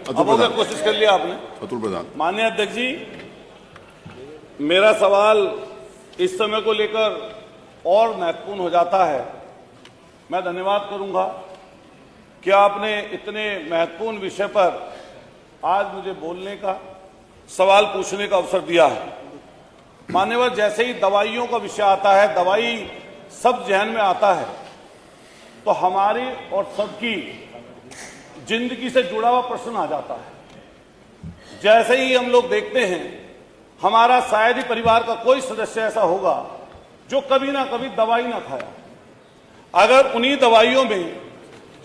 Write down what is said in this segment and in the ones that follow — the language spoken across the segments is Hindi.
अब कोशिश कर लिया आपने। अतुल प्रधान। माननीय अध्यक्ष जी, मेरा सवाल इस समय को लेकर और महत्वपूर्ण हो जाता है। मैं धन्यवाद करूंगा कि आपने इतने महत्वपूर्ण विषय पर आज मुझे बोलने का, सवाल पूछने का अवसर दिया है। मान्यवर, जैसे ही दवाइयों का विषय आता है, दवाई सब जहन में आता है, तो हमारी और सबकी जिंदगी से जुड़ा हुआ प्रश्न आ जाता है। जैसे ही हम लोग देखते हैं, हमारा शायद ही परिवार का कोई सदस्य ऐसा होगा जो कभी ना कभी दवाई ना खाया। अगर उन्हीं दवाइयों में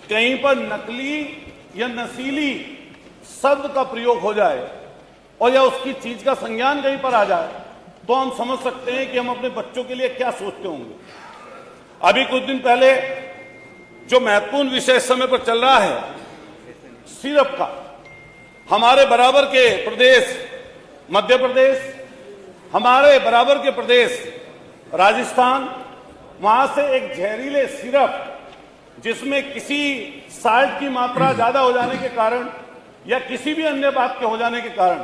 कहीं पर नकली या नशीली शब्द का प्रयोग हो जाए और या उसकी चीज का संज्ञान कहीं पर आ जाए, तो हम समझ सकते हैं कि हम अपने बच्चों के लिए क्या सोचते होंगे। अभी कुछ दिन पहले जो महत्वपूर्ण विषय इस समय पर चल रहा है, सिरप का, हमारे बराबर के प्रदेश मध्य प्रदेश, हमारे बराबर के प्रदेश राजस्थान, वहां से एक जहरीले सिरप जिसमें किसी साल्ट की मात्रा ज्यादा हो जाने के कारण या किसी भी अन्य बात के हो जाने के कारण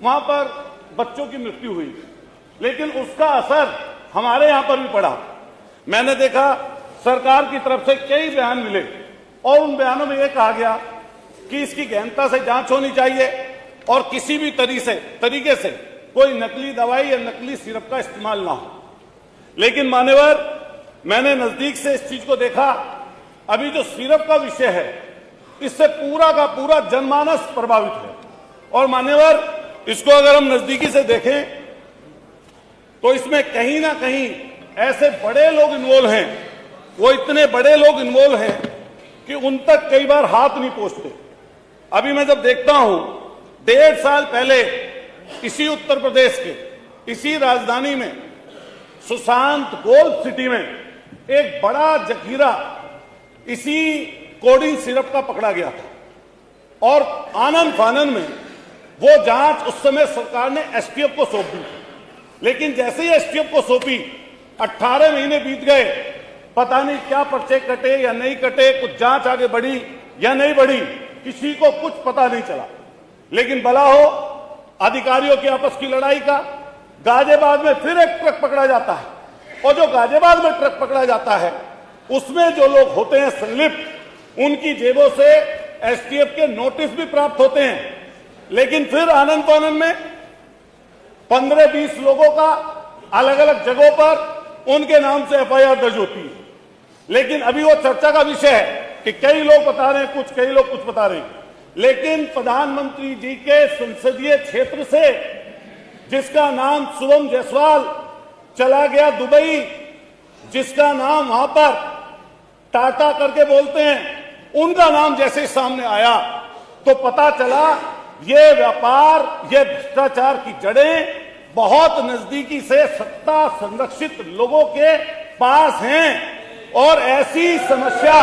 वहां पर बच्चों की मृत्यु हुई, लेकिन उसका असर हमारे यहां पर भी पड़ा। मैंने देखा सरकार की तरफ से कई बयान मिले और उन बयानों में यह कहा गया कि इसकी गहनता से जांच होनी चाहिए और किसी भी तरीके से कोई नकली दवाई या नकली सिरप का इस्तेमाल ना हो। लेकिन मान्यवर, मैंने नजदीक से इस चीज को देखा। अभी जो सिरप का विषय है, इससे पूरा का पूरा जनमानस प्रभावित है। और मान्यवर, इसको अगर हम नजदीकी से देखें तो इसमें कहीं ना कहीं ऐसे बड़े लोग इन्वॉल्व हैं, वो इतने बड़े लोग इन्वॉल्व हैं कि उन तक कई बार हाथ नहीं पहुंचते। अभी मैं जब देखता हूं, 1.5 साल पहले इसी उत्तर प्रदेश के इसी राजधानी में सुशांत गोल्ड सिटी में एक बड़ा जखीरा इसी कोडिंग सिरप का पकड़ा गया था और आनन फानन में वो जांच उस समय सरकार ने एसटीएफ को सौंप दी। लेकिन जैसे ही एसटीएफ को सौंपी, 18 महीने बीत गए, पता नहीं क्या पर्चे कटे या नहीं कटे, कुछ जांच आगे बढ़ी या नहीं बढ़ी, किसी को कुछ पता नहीं चला। लेकिन भला हो अधिकारियों की आपस की लड़ाई का, गाजियाबाद में फिर एक ट्रक पकड़ा जाता है और जो गाजियाबाद में ट्रक पकड़ा जाता है उसमें जो लोग होते हैं संलिप्त, उनकी जेबों से एसटीएफ के नोटिस भी प्राप्त होते हैं। लेकिन फिर आनंद फानन में 15-20 लोगों का अलग अलग जगहों पर उनके नाम से एफआईआर दर्ज होती है। लेकिन अभी वो चर्चा का विषय है कि कई लोग बता रहे हैं कुछ, कई लोग कुछ बता रहे हैं। लेकिन प्रधानमंत्री जी के संसदीय क्षेत्र से जिसका नाम शुभम जायसवाल चला गया दुबई, जिसका नाम वहां पर टाटा करके बोलते हैं, उनका नाम जैसे सामने आया तो पता चला ये व्यापार, ये भ्रष्टाचार की जड़ें बहुत नजदीकी से सत्ता संरक्षित लोगों के पास हैं। और ऐसी समस्या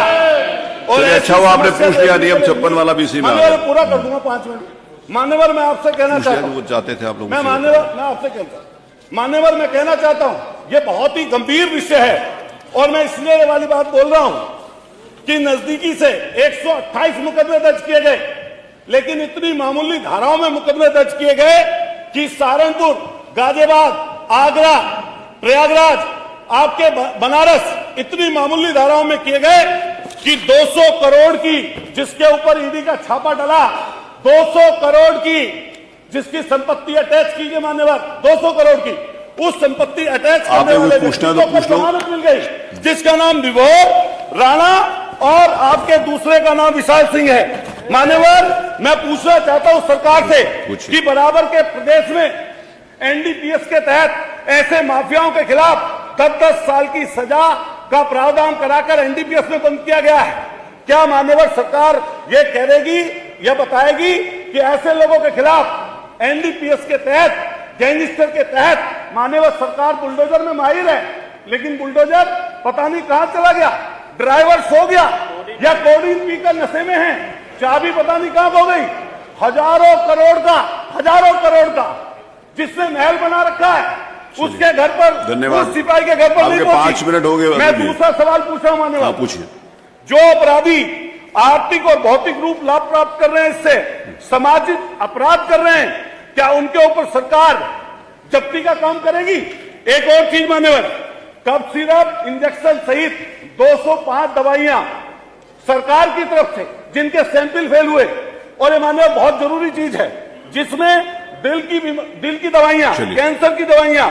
और अच्छा हुआ आपने पूछ लिया नियम 56 वाला भी इसी में पूरा कर दूंगा 5 मिनट। मान्यवर, मैं आपसे कहना चाहता हूं, चाहते थे आप लोग, मैं आपसे कहता हूं, मान्यवर, मैं कहना चाहता हूं, ये बहुत ही गंभीर विषय है और मैं इसलिए ये वाली बात बोल रहा हूं कि नजदीकी से 128 मुकदमे दर्ज किए गए, लेकिन इतनी मामूली धाराओं में मुकदमे दर्ज किए गए कि सहारनपुर, गाजियाबाद, आगरा, प्रयागराज, आपके बनारस, इतनी मामूली धाराओं में किए गए कि 200 करोड़ की जिसके ऊपर ईडी का छापा डला, 200 करोड़ की जिसकी संपत्ति अटैच की गई, मान्यवर, 200 करोड़ की उस संपत्ति अटैच करने वाले व्यक्ति को जमानत मिल गई, जिसका नाम विभोर राणा और आपके दूसरे का नाम विशाल सिंह है। मान्यवर, मैं पूछना चाहता हूं सरकार से कि बराबर के प्रदेश में एनडीपीएस के तहत ऐसे माफियाओं के खिलाफ 10-10 साल की सजा का प्रावधान कराकर एनडीपीएस में बंद किया गया है। क्या मान्यवर सरकार ये कहेगी या बताएगी कि ऐसे लोगों के खिलाफ एनडीपीएस के तहत, गैंगस्टर के तहत मान्यवर सरकार बुलडोजर में माहिर है, लेकिन बुलडोजर पता नहीं कहां चला गया, ड्राइवर सो गया या कोडीन पीकर नशे में है, चाबी पता नहीं कहां खो गई। हजारों करोड़ का जिसने महल बना रखा है, उसके घर पर, उस सिपाही के घर पर नहीं पहुंची। 5 मिनट हो गए। मैं दूसरा सवाल पूछ रहा हूं मान्यवर, पूछिए। जो अपराधी आर्थिक और भौतिक रूप लाभ प्राप्त कर रहे हैं, इससे सामाजिक अपराध कर रहे हैं, क्या उनके ऊपर सरकार जब्ती का काम करेगी? एक और चीज मान्यवर, कफ सिरप, इंजेक्शन सहित 205 दवाइयां सरकार की तरफ से जिनके सैंपल फेल हुए, और ये मान्यवर बहुत जरूरी चीज है, जिसमें दिल की दवाइयां, कैंसर की दवाइयां,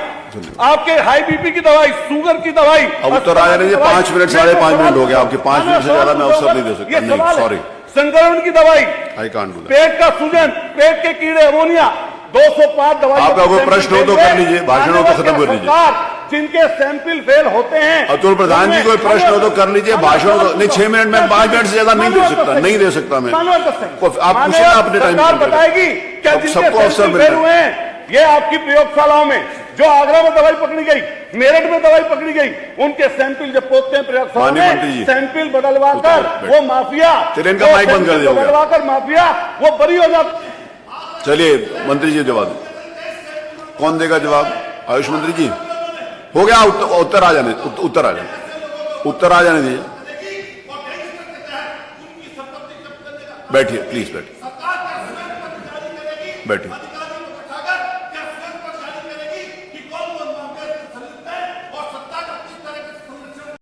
आपके हाई बीपी की दवाई, शुगर की दवाई। अब उत्तर आ जाने दीजिए, 5 मिनट 5.5 मिनट हो गया आपके, 5 मिनट से ज्यादा मैं अवसर नहीं दे सकता। नहीं, सॉरी, संक्रमण की दवाई, आई कांट डू दैट। पेट का सूजन, पेट के कीड़े, अमोनिया, 205 दवाई। आपका कोई प्रश्न हो तो कर लीजिए, भाषण हो तो खत्म कर दीजिए। जिनके सैंपल फेल होते हैं, अतुल प्रधान जी कोई प्रश्न हो तो कर लीजिए, भाषण हो तो नहीं। 6 मिनट में 5 मिनट से ज्यादा नहीं दे सकता, नहीं दे सकता मैं। आप पूछिए ना अपने टाइम सरकार बताएगी क्या सबको अवसर जिनके फेल हुए हैं? ये आपकी प्रयोगशालाओं में जो आगरा में दवाई पकड़ी गई, मेरठ में दवाई पकड़ी गई, उनके सैंपल जब पोतते हैं प्रयोगशाला में, सैंपल बदलवाकर वो माफिया, इनका माइक बंद कर दिया, बदलवाकर माफिया वो बरी हो जाता। चलिए मंत्री जी जवाब दें। कौन देगा जवाब? आयुष मंत्री जी। हो गया, उत्तर आ जाने, उत्तर आ जाने दीजिए। बैठिए प्लीज, बैठिए।